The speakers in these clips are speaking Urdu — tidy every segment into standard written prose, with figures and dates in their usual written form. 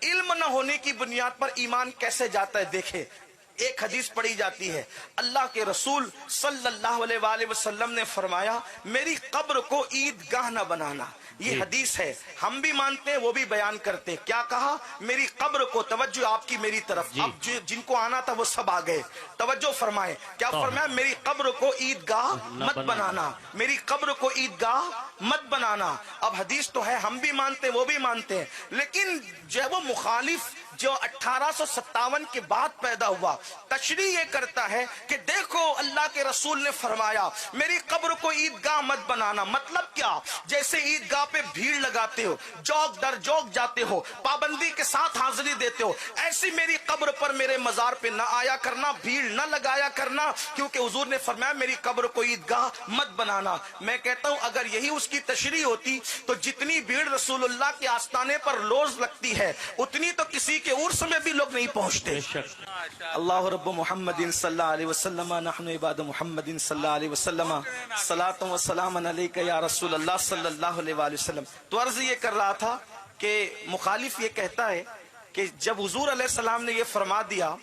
علم نہ ہونے کی بنیاد پر ایمان کیسے جاتا ہے؟ دیکھیں، ایک حدیث پڑھی جاتی ہے، اللہ کے رسول صلی اللہ علیہ وآلہ وسلم نے فرمایا میری قبر کو عیدگاہ نہ بنانا. یہ حدیث ہے، ہم بھی مانتے ہیں، وہ بھی بیان کرتے ہیں. کیا کہا؟ میری قبر کو، توجہ آپ کی میری طرف، اب جن کو آنا تھا وہ سب آ گئے، توجہ فرمائیں. کیا فرمایا؟ میری قبر کو عیدگاہ مت بنانا، میری قبر کو عیدگاہ مت بنانا. اب حدیث تو ہے، ہم بھی مانتے ہیں، وہ بھی مانتے ہیں، لیکن جو وہ مخالف جو 1857 کے بعد پیدا ہوا تشریح یہ کرتا ہے کہ دیکھو اللہ کے رسول نے فرمایا میری قبر کو عیدگاہ مت بنانا. مطلب کیا؟ جیسے عیدگاہ پہ بھیڑ لگاتے ہو، جوک در جوک جاتے ہو، پابندی کے ساتھ حاضری دیتے ہو، ایسی میری قبر پر میرے مزار پہ نہ آیا کرنا، بھیڑ نہ لگایا کرنا، کیونکہ حضور نے فرمایا میری قبر کو عیدگاہ مت بنانا. میں کہتا ہوں اگر یہی اس کی تشریح ہوتی تو جتنی بھیڑ رسول اللہ کے آستانے پر روز لگتی ہے اتنی تو کسی کے عرس میں بھی لوگ نہیں پہنچتے. اللہ رب محمد صلی اللہ علیہ وسلم، نحن عباد محمد صلی اللہ علیہ وسلم، صلاۃ و سلام علیک یا رسول اللہ صلی اللہ علیہ وآلہ وسلم. تو عرض یہ کر رہا تھا کہ مخالف یہ کہتا ہے کہ جب حضور علیہ السلام نے یہ فرما دیا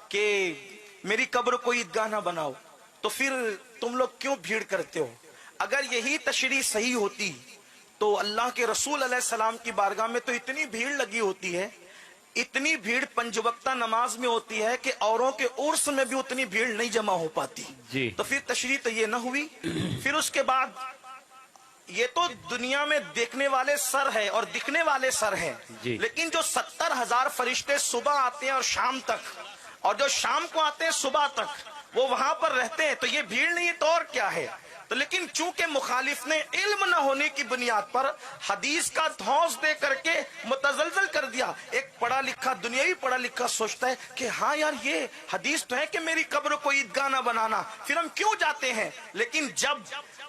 کہ میری قبر کو عیدگاہ نہ بناؤ تو پھر تم لوگ کیوں بھیڑ کرتے ہو؟ اگر یہی تشریح صحیح ہوتی تو اللہ کے رسول علیہ السلام کی بارگاہ میں تو اتنی بھیڑ لگی ہوتی ہے، اتنی بھیڑ پنج وقتہ نماز میں ہوتی ہے کہ اوروں کے عرس میں بھی اتنی بھیڑ نہیں جمع ہو پاتی. تو پھر تشریح تو یہ نہ ہوئی. پھر اس کے بعد یہ تو دنیا میں دیکھنے والے سر ہے اور دکھنے والے سر ہیں، لیکن جو 70,000 فرشتے صبح آتے ہیں اور شام تک، اور جو شام کو آتے ہیں صبح تک، وہ وہاں پر رہتے ہیں، تو یہ بھیڑ نہیں ہے تو اور کیا ہے؟ تو لیکن چونکہ مخالف نے علم نہ ہونے کی بنیاد پر حدیث کا دھوس دے کر کے متزلزل کر دیا. ایک پڑھا لکھا دنیاوی پڑھا لکھا سوچتا ہے کہ ہاں یار یہ حدیث تو ہے کہ میری قبر کو عیدگاہ نہ بنانا، پھر ہم کیوں جاتے ہیں؟ لیکن جب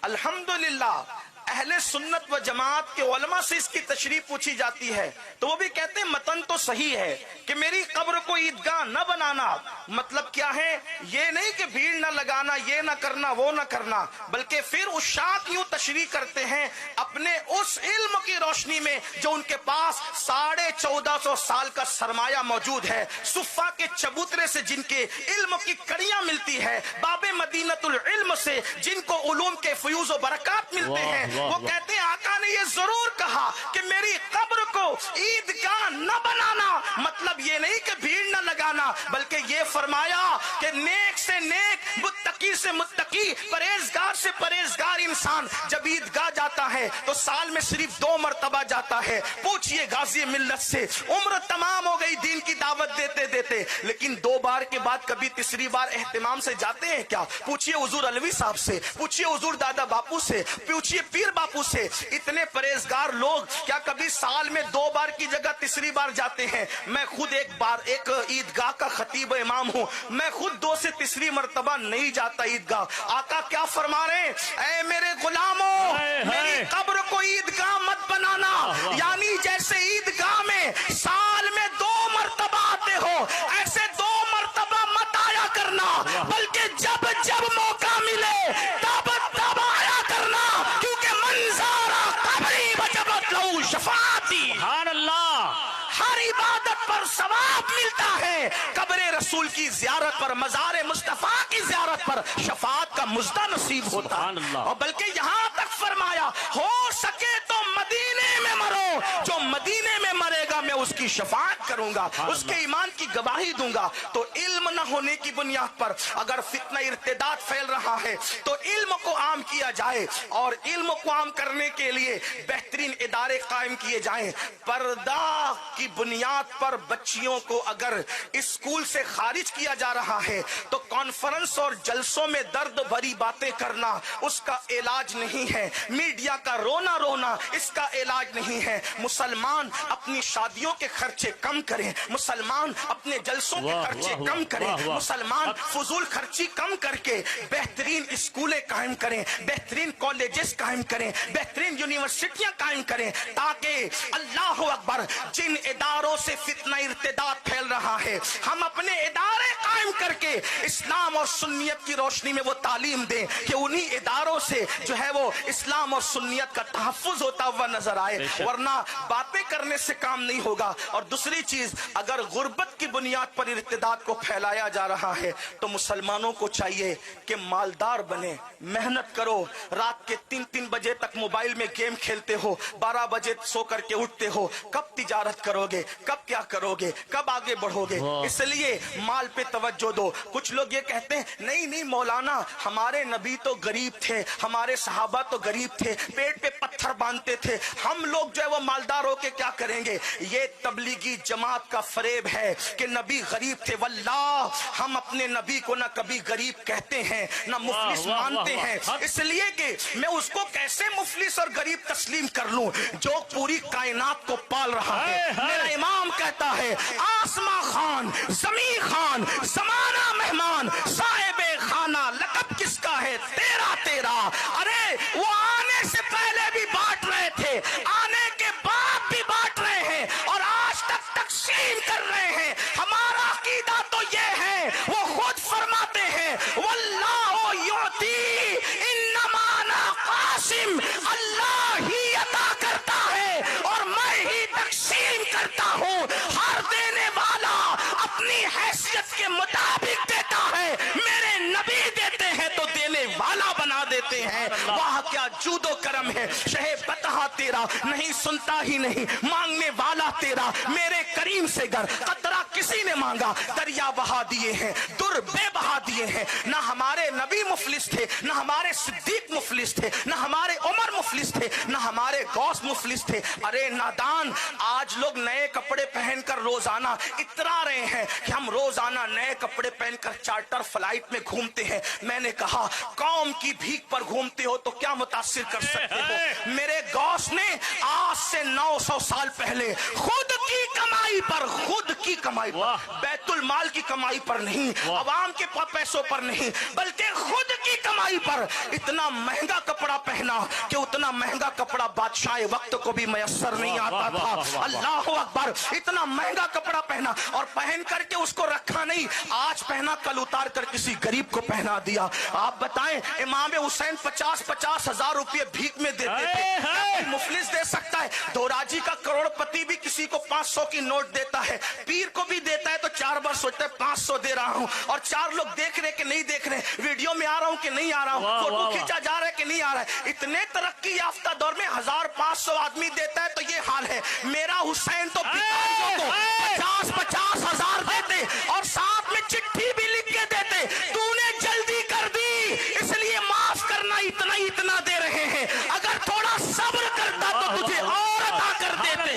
الحمدللہ اہل سنت و جماعت کے علماء سے اس کی تشریح پوچھی جاتی ہے تو وہ بھی کہتے ہیں متن تو صحیح ہے کہ میری قبر کو عیدگاہ نہ بنانا. مطلب کیا ہے؟ یہ نہیں کہ بھیڑ نہ لگانا، یہ نہ کرنا، وہ نہ کرنا، بلکہ پھر عشاق یوں تشریح کرتے ہیں اپنے اس علم کی روشنی میں جو ان کے پاس 1450 سال کا سرمایہ موجود ہے، صفا کے چبوترے سے جن کے علم کی کڑیاں ملتی ہے، باب مدینۃ العلم سے جن کو علوم کے فیوز و برکات ملتے ہیں. وہ کہتے ہیں آقا نے یہ ضرور کہا کہ میری قبر کو عیدگاہ نہ بنانا، مطلب یہ نہیں کہ بھیڑ نہ لگانا، بلکہ یہ فرمایا کہ نیک سے نیک، متقی سے متقی، پرہیزگار سے پرہیزگار انسان جب عیدگاہ جاتا ہے تو سال میں صرف 2 مرتبہ جاتا ہے. پوچھئے غازی ملت سے، عمر تمام ہو گئی دین کی دعوت دیتے دیتے، لیکن 2 بار کے بعد کبھی تیسری بار اہتمام سے جاتے ہیں کیا؟ پوچھئے حضور علوی صاحب سے، پوچھئے حضور دادا باپو سے، پوچھئے پیر باپو سے. اتنے پرہیزگار لوگ کیا کبھی سال میں 2 بار کی جگہ تیسری بار جاتے ہیں؟ میں خود ایک عیدگاہ کا خطیب امام ہوں، میں خود 2 سے تیسری مرتبہ نہیں جاتا عیدگاہ. آقا کیا فرما رہے ہیں؟ اے میرے غلاموں، میری قبر کو عیدگاہ مت بنانا، یعنی جیسے عیدگاہ میں سال میں 2 مرتبہ آتے ہو ایسے 2 مرتبہ مت آیا کرنا، بلکہ جب جب موقع ملے تب تب آیا کرنا، کیونکہ منظارہ قبری وجبت لہو شفاعتی. سبحان اللہ. ہر عبادت پر ثواب ملتا ہے، قبر رسول کی زیارت پر، مزار مصطفیٰ کی زیارت پر شفاعت کا مزدہ نصیب ہوتا. اور بلکہ یہاں تک فرمایا ہو سکے تو مدینے میں مرو، جو مدینے میں مرے گا میں اس کی شفاعت کروں گا، اس کے ایمان کی گواہی دوں گا. تو علم نہ ہونے کی بنیاد پر اگر فتنہ ارتداد پھیل رہا ہے تو علم کو عام کیا جائے، اور علم کو عام کرنے کے لیے بہترین ادارے قائم کیے جائیں. پردہ کی بنیاد پر بچیوں کو اگر اسکول سے خارج کیا جا رہا ہے تو کانفرنس اور جلسوں میں درد بھری باتیں کرنا اس کا علاج نہیں ہے. میڈیا کا رونا رونا اس کا علاج نہیں ہے. مسلمان اپنی شادیوں کے خرچے کم کریں، مسلمان اپنے جلسوں کے خرچے کم کریں، مسلمان فضول خرچی کم کر کے بہترین اسکولیں قائم کریں، بہترین کالجز قائم کریں، بہترین یونیورسٹیاں قائم کریں، تاکہ اللہ اکبر جن اداروں سے فتنہ ارتداد پھیل رہا ہے، ہم اپنے ادارے قائم کر کے اسلام اور سنیت کی روشنی میں وہ تعلیم دیں کہ انہی اداروں سے جو ہے وہ اسلام اور سنیت کا تحفظ ہوتا ہوا نظر آئے، ورنہ باتیں کرنے سے کام نہیں ہوگا۔ اور دوسری چیز، اگر غربت کی بنیاد پر ارتداد کو پھیلایا جا رہا ہے تو مسلمانوں کو چاہیے کہ مالدار بنے، محنت کرو، رات کے 3 بجے تک موبائل میں گیم کھیلتے ہو، 12 بجے سو کر کے اٹھتے ہو، کب تجارت کرو گے، کب کیا کرو گے، کب آگے بڑھو گے؟ اس لیے مال پہ توجہ دو۔ کچھ لوگ یہ کہتے ہیں نہیں مولانا، ہمارے نبی تو غریب تھے، ہمارے صحابہ تو غریب تھے، پیٹ پہ پتھر باندھتے تھے، ہم لوگ جو ہے وہ مالدار ہو کے کیا کریں گے؟ یہ تبلیغی جماعت کا فریب ہے کہ نبی غریب تھے۔ واللہ ہم اپنے نبی کو نہ کبھی غریب کہتے ہیں نہ مفلس مانتے ہیں، اس لیے کہ میں اس کو کیسے مفلس اور غریب تسلیم کر لوں جو پوری کائنات کو پال رہا ہے۔ میرا امام کہتا ہے آسماں خان، زمین خان، زمانہ مہمان، صاحب خانہ، لقب کس کا ہے؟ تیرا تیرا۔ ارے وہ آنے سے پہلے بھی بانٹ رہے تھے، آنے کے بعد بھی بانٹ رہے ہیں، اور آج تک تقسیم کر رہے ہیں۔ ہمارا عقیدہ تو یہ ہے، وہ خود فرماتے ہیں واللہ یعطی انما انا قاسم، اللہ ہی عطا کرتا ہے اور میں ہی تقسیم کرتا ہوں۔ ہر دینے والا اپنی حیثیت کے مطابق دیتا ہے، میرے نبی دیتے ہیں تو دینے والا بنا دیتے ہیں۔ واہ کیا جود و کرم ہے، شہ بتہا تیرا، نہیں سنتا ہی نہیں، مانگنے والا تیرا، میرے کریم سے گر قطرہ کسی نے مانگا دریا بہا دیے ہیں، در بے بہا دیے ہیں۔ نہ ہمارے نبی مفلس تھے، نہ ہمارے صدیق مفلس تھے، نہ ہمارے عمر مفلس تھے، نہ ہمارے غوث مفلس تھے۔ ارے نادان، آج لوگ نئے کپڑے پہن کر روزانہ اترا رہے ہیں کہ ہم روزانہ نئے کپڑے پہن کر چارٹر فلائٹ میں گھومتے ہیں۔ میں نے کہا قوم کی بھیک پر گھومتے ہو تو کیا متاثر کر سکتے ہو؟ میرے غوث نے آج سے 900 سال پہلے خود کی کمائی پر، خود کی کمائی پر، بیت المال کی کمائی پر نہیں، عوام کے پیسوں پر نہیں، بلکہ خود کی کمائی پر اتنا مہنگا کپڑا پہنا کہ اتنا مہنگا کپڑا بادشاہ وقت کو بھی میسر نہیں آتا تھا۔ اللہ اکبر، اتنا مہنگا کپڑا پہنا اور پہن کر کے اس کو رکھا نہیں، آج پہنا کل اتار کر کسی غریب کو پہنا دیا۔ آپ بتائیں امام حسین 50 ہزار روپے بھیک میں دیتے تھے، مفلس دے سکتا ہے؟ دوراجی کا کروڑ پتی بھی کسی کو 500 کی نوٹ دیتا ہے، پیر کو بھی دیتا ہے تو 4 بار سوچتا ہے 500 دے رہا ہوں، اور 4 لوگ دیکھ رہے کہ نہیں دیکھ رہے، ویڈیو میں آ رہا ہوں کہ نہیں آ رہا ہوں، فوٹو کھینچا جا رہا ہے کہ نہیں آ رہا ہے۔ اتنے ترقی یافتہ دور میں 1500 آدمی دیتا ہے تو یہ حال ہے۔ میرا حسین تو بھکاریوں کو 50 ہزار دیتے اور ساتھ میں چٹھی بھی لکھ کے دیتے، تو نے جلدی کر دی اس لیے معاف کرنا، اتنا دے رہے ہیں، اگر تھوڑا صبر کرتا تو تجھے اور عطا کر دیتے۔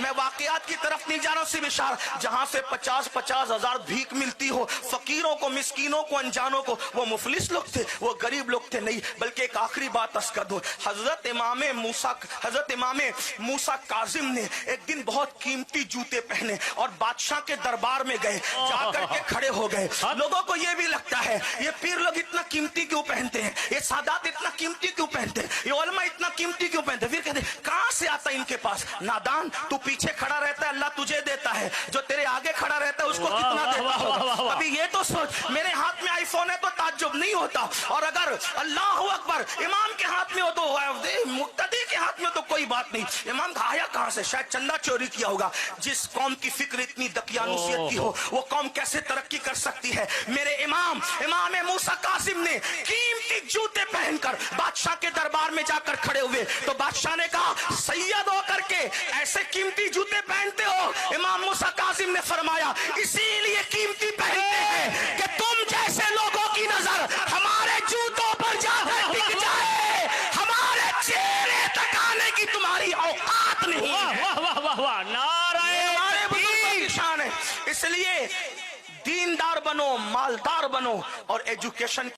میں واقعات کی طرف نہیں جا رہا ہوں، صرف اشارہ، جہاں سے 50 ہزار بھیک ملتی ہو فقیروں کو، مسکینوں کو، انجانوں کو، وہ مفلس لوگ تھے، وہ غریب لوگ تھے نہیں۔ بلکہ ایک آخری بات عرض کر دوں، حضرت امام موسیٰ کاظم نے ایک دن بہت قیمتی جوتے پہنے اور بادشاہ کے دربار میں گئے، جا کر کے کھڑے ہو گئے۔ لوگوں کو یہ بھی لگتا ہے یہ پیر لوگ اتنا قیمتی کیوں پہنتے ہیں، یہ سادات اتنا قیمتی کیوں پہنتے ہیں، یہ علماء اتنا قیمتی کیوں پہنتے ہیں؟ پھر کہتے ہیں کہاں سے آتا ہے ان کے پاس؟ نادان، تو پیچھے کھڑا رہتا ہے اللہ تجھے دیتا ہے، جو تیرے آگے کھڑا رہتا ہے اس کو کتنا دیتا ہوگا؟ ابھی یہ تو سوچ، میرے ہاتھ میں آئی فون ہے تو تعجب نہیں ہوتا، اور اگر اللہ اکبر امام کے ہاتھ میں ہو تو مقتدی کے ہاتھ میں تو کوئی بات نہیں۔ امام آیا کہاں سے؟ شاید چندہ چوری کیا ہوگا۔ جس قوم کی فکر اتنی دقیانوسیت کی ہو وہ قوم کیسے ترقی کر سکتی ہے؟ میرے امام موسیٰ کاظم نے قیمتی جوتے پہن کر بادشاہ کے دربار میں جا کر کھڑے ہوئے تو بادشاہ نے کہا سید ہو کر کے ایسے قیمتی جوتے پہنتے ہو؟ امام موسیٰ کاظم نے فرمایا اسی لیے قیمتی پہنتے ہیں کہ تم جیسے لوگوں کی نظر ہمارے جوتوں پر جا کر ٹک جائے، ہمارے چہرے تک آنے کی تمہاری اوقات نہیں ہے۔ نعرہ تکبیر! شان ہے، اس لیے دیندار بنو، مالدار بنو، اور ایجوکیشن